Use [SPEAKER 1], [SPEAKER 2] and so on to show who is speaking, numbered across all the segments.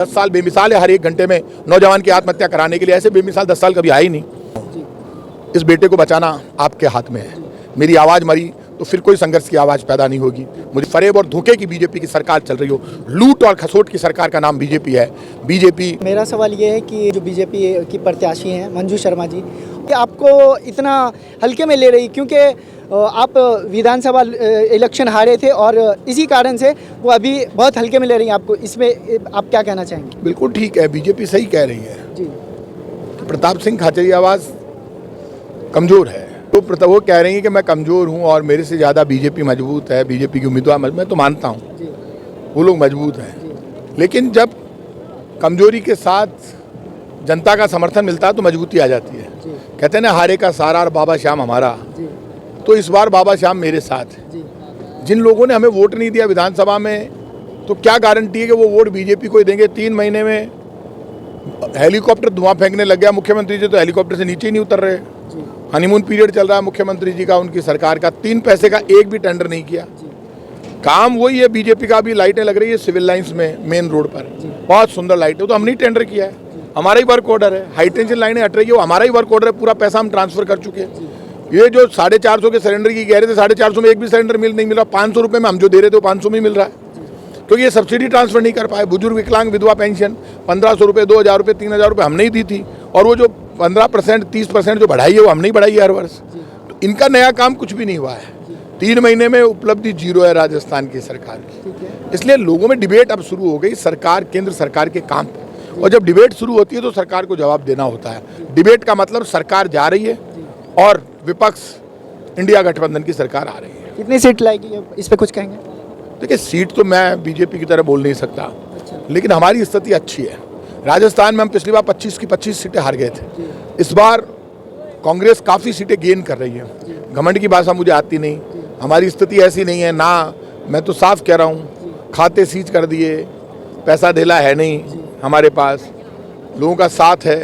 [SPEAKER 1] 10 साल बेमिसाल है। हर एक घंटे में नौजवान की आत्महत्या कराने के लिए ऐसे बेमिसाल 10 साल कभी आए ही नहीं। इस बेटे को बचाना आपके हाथ में है। मेरी आवाज़ मरी तो फिर कोई संघर्ष की आवाज़ पैदा नहीं होगी। मुझे फरेब और धोखे की बीजेपी की सरकार चल रही हो, लूट और खसोट की सरकार का नाम बीजेपी है। बीजेपी
[SPEAKER 2] मेरा सवाल ये है कि जो बीजेपी की प्रत्याशी हैं मंजू शर्मा जी, कि आपको इतना हल्के में ले रही, क्योंकि आप विधानसभा इलेक्शन हारे थे और इसी कारण से वो अभी बहुत हल्के में ले रही हैं आपको। इसमें आप क्या कहना चाहेंगे?
[SPEAKER 1] बिल्कुल ठीक है, बीजेपी सही कह रही है
[SPEAKER 2] जी।
[SPEAKER 1] कि प्रताप सिंह खाचरियावास कमज़ोर है। तो वो कह रही है कि मैं कमज़ोर हूँ और मेरे से ज़्यादा बीजेपी मजबूत है, बीजेपी की उम्मीदवार। मैं तो मानता हूँ वो लोग मजबूत हैं, लेकिन जब कमजोरी के साथ जनता का समर्थन मिलता है तो मजबूती आ जाती है। कहते हैं ना, हारे का सारा और बाबा श्याम हमारा। तो इस बार बाबा श्याम मेरे साथ है। जिन लोगों ने हमें वोट नहीं दिया विधानसभा में, तो क्या गारंटी है कि वो वोट बीजेपी को ही देंगे? 3 महीने में हेलीकॉप्टर धुआं फेंकने लग गया मुख्यमंत्री जी, तो हेलीकॉप्टर से नीचे ही नहीं उतर रहे। हनीमून पीरियड चल रहा है मुख्यमंत्री जी का, उनकी सरकार का। 3 पैसे का एक भी टेंडर नहीं किया। काम वही है बीजेपी का। भी लाइटें लग रही है सिविल लाइंस में, मेन रोड पर, बहुत सुंदर लाइटें, तो हमने टेंडर किया है, हमारा ही वर्क ऑर्डर है। हाई टेंशन लाइनें हट रही है, वो हमारा ही वर्क ऑर्डर है, पूरा पैसा हम ट्रांसफर कर चुके हैं। ये जो 450 के सिलेंडर की कह रहे थे, 450 में एक भी सिलेंडर नहीं मिल रहा। 500 रुपये में हम जो दे रहे थे वो 500 में ही मिल रहा है, क्योंकि ये सब्सिडी ट्रांसफर नहीं कर पाए। बुजुर्ग विकलांग विधवा पेंशन 1500 रुपये, 2000 रुपये, 3000 रुपये हमने ही दी थी, और वो जो 15% 30% जो बढ़ाई है वो हमने ही बढ़ाई है हर वर्ष। तो इनका नया काम कुछ भी नहीं हुआ है। 3 महीने में उपलब्धि 0 है राजस्थान की सरकार की। इसलिए लोगों में डिबेट अब शुरू हो गई सरकार, केंद्र सरकार के काम पर। और जब डिबेट शुरू होती है तो सरकार को जवाब देना होता है। डिबेट का मतलब सरकार जा रही है और विपक्ष इंडिया गठबंधन की सरकार आ रही है।
[SPEAKER 2] कितनी सीट लाएगी, इस पे कुछ कहेंगे?
[SPEAKER 1] देखिए, सीट तो मैं बीजेपी की तरह बोल नहीं सकता, लेकिन हमारी स्थिति अच्छी है। राजस्थान में हम पिछली बार 25 की 25 सीटें हार गए थे। इस बार कांग्रेस काफ़ी सीटें गेन कर रही है। घमंड की भाषा मुझे आती नहीं। हमारी स्थिति ऐसी नहीं है ना, मैं तो साफ कह रहा हूँ, खाते सीज कर दिए, पैसा ढेला है नहीं हमारे पास। लोगों का साथ है,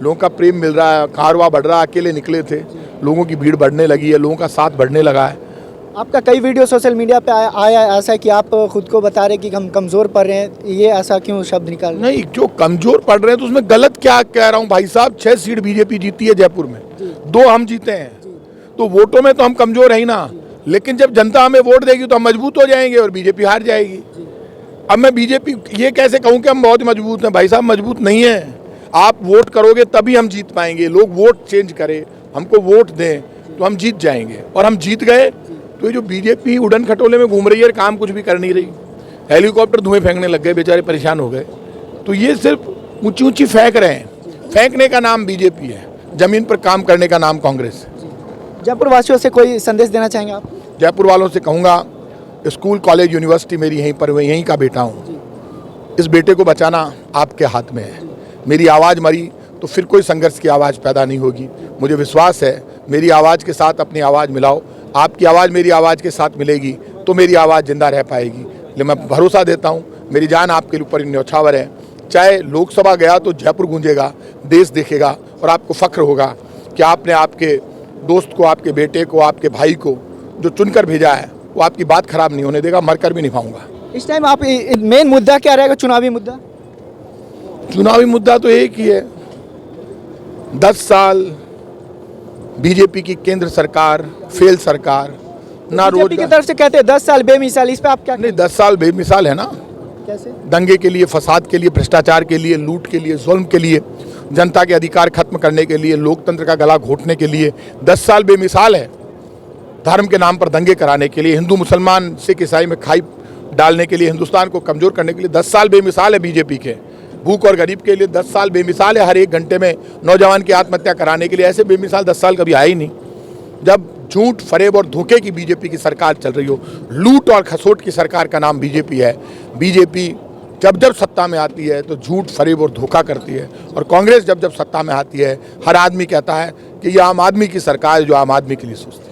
[SPEAKER 1] लोगों का प्रेम मिल रहा है, कारवां बढ़ रहा है। अकेले निकले थे, लोगों की भीड़ बढ़ने लगी है, लोगों का साथ बढ़ने लगा है।
[SPEAKER 2] आपका कई वीडियो सोशल मीडिया पे आया ऐसा कि आप खुद को बता रहे कि हम कमज़ोर पड़ रहे हैं, ये ऐसा क्यों शब्द निकाल रहे हैं?
[SPEAKER 1] नहीं, जो कमज़ोर पड़ रहे हैं तो उसमें गलत क्या कह रहा हूँ भाई साहब? 6 सीट बीजेपी जीती है जयपुर में, 2 हम जीते हैं, तो वोटों में तो हम कमज़ोर है ही ना। लेकिन जब जनता हमें वोट देगी तो हम मजबूत हो जाएंगे और बीजेपी हार जाएगी। अब मैं बीजेपी ये कैसे कहूँ कि हम बहुत मजबूत हैं? भाई साहब, मजबूत नहीं है। आप वोट करोगे तभी हम जीत पाएंगे। लोग वोट चेंज करें, हमको वोट दें तो हम जीत जाएंगे। और हम जीत गए तो ये जो बीजेपी उड़न खटोले में घूम रही है, काम कुछ भी कर नहीं रही। हेलीकॉप्टर धुएं फेंकने लग गए, बेचारे परेशान हो गए। तो ये सिर्फ ऊंची ऊंची फेंक रहे हैं। फेंकने का नाम बीजेपी है, जमीन पर काम करने का नाम कांग्रेस है।
[SPEAKER 2] जयपुर वासियों से कोई संदेश देना चाहेंगे आप?
[SPEAKER 1] जयपुर वालों से कहूँगा, स्कूल कॉलेज यूनिवर्सिटी मेरी यहीं पर, मैं यहीं का बेटा हूँ। इस बेटे को बचाना आपके हाथ में है। मेरी आवाज़ मरी तो फिर कोई संघर्ष की आवाज़ पैदा नहीं होगी। मुझे विश्वास है, मेरी आवाज़ के साथ अपनी आवाज़ मिलाओ। आपकी आवाज़ मेरी आवाज़ के साथ मिलेगी तो मेरी आवाज़ जिंदा रह पाएगी। इसलिए मैं भरोसा देता हूँ, मेरी जान आपके ऊपर न्यौछावर है। चाहे लोकसभा गया तो जयपुर गूंजेगा, देश देखेगा, और आपको फख्र होगा कि आपने आपके दोस्त को, आपके बेटे को, आपके भाई को जो चुनकर भेजा है, वो आपकी बात खराब नहीं होने देगा। मरकर भी निभाऊंगा।
[SPEAKER 2] इस टाइम आप मेन मुद्दा क्या रहेगा, चुनावी मुद्दा?
[SPEAKER 1] चुनावी मुद्दा तो एक ही है, 10 साल बीजेपी की केंद्र सरकार, फेल सरकार, ना
[SPEAKER 2] बीजेपी की तरफ से कहते हैं 10 साल बेमिसाल, इस पे आप क्या?
[SPEAKER 1] नहीं, 10 साल बेमिसाल है ना।
[SPEAKER 2] कैसे?
[SPEAKER 1] दंगे के लिए, फसाद के लिए, भ्रष्टाचार के लिए, लूट के लिए, जुल्म के लिए, जनता के अधिकार खत्म करने के लिए, लोकतंत्र का गला घोटने के लिए 10 साल बेमिसाल है। धर्म के नाम पर दंगे कराने के लिए, हिंदू मुसलमान सिख ईसाई में खाई डालने के लिए, हिंदुस्तान को कमज़ोर करने के लिए 10 साल बेमिसाल है बीजेपी के। भूख और गरीब के लिए 10 साल बेमिसाल है। हर एक घंटे में नौजवान की आत्महत्या कराने के लिए ऐसे बेमिसाल 10 साल कभी आए ही नहीं। जब झूठ, फरेब और धोखे की बीजेपी की सरकार चल रही हो, लूट और खसोट की सरकार का नाम बीजेपी है। बीजेपी जब जब सत्ता में आती है तो झूठ, फरेब और धोखा करती है, और कांग्रेस जब जब सत्ता में आती है, हर आदमी कहता है कि ये आम आदमी की सरकार है जो आम आदमी के लिए सोचती है।